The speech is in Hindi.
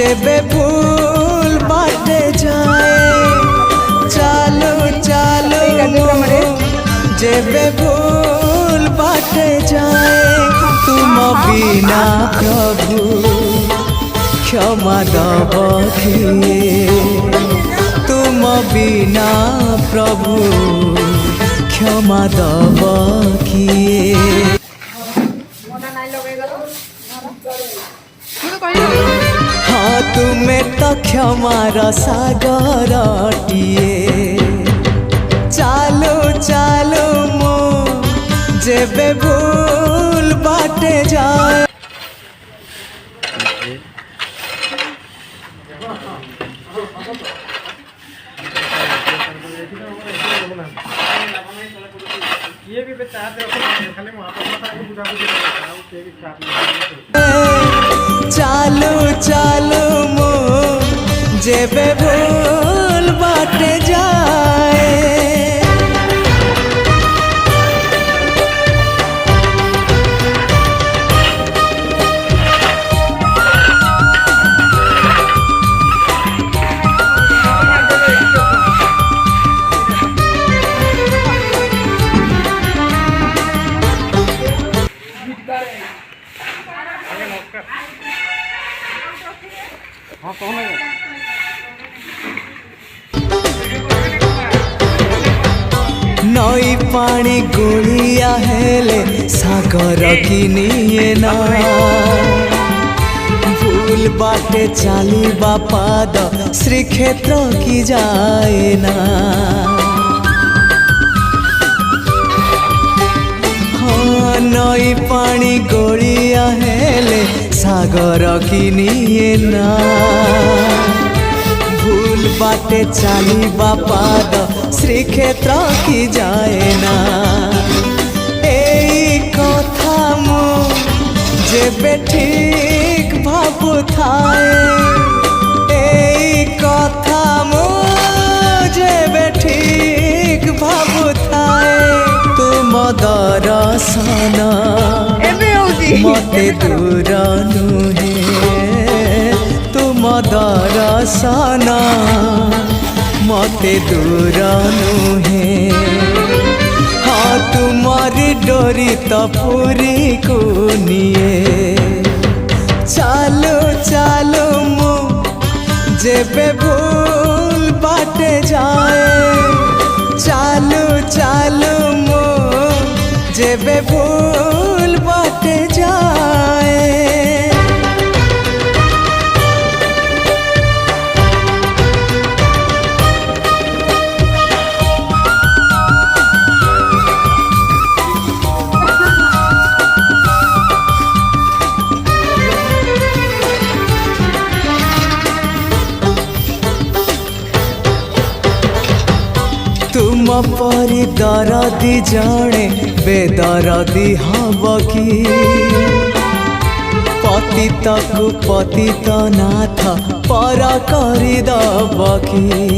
जेबे भूल बाटे जाए चालो चालो जेबे भूल बाटे जाए तुम बिना प्रभु क्षमा दब किए तुम बिना प्रभु क्षमा दब किए। हाँ तुम्हें तो क्षमार सागर टीए चालो चालो मो जेबे भूल बाटे जाए। चालो चालो मो जेबे भूल बाटे जाए। नई पानी गुड़िया हेले सागर किनिए ना भूल बाटे चाली बापाद श्रीक्षेत्र की जाए ना। हाँ नई पानी गुड़िया हेले सागर किनिए ना भूल बाटे चाली बापाद श्रीक्षेत्र की जाए ना। एई कथा मु जेबे ठीक भाबु थाए एई कथा मु जेबे ठीक भाबु थाए तुम दर्शन मते दूर नुहे तुम दर्शन मते दूर नुहे। हाँ तुम्हारी डोरी तो पूरी को निए चालो चालो मु जेबे भूल बाटे जाए चालो चालो मु जेबे भूल बाटे जाए। तुम परी दरदी जड़े बेदरदी हब कि पतित को पतित नाथ पर करी दब कि।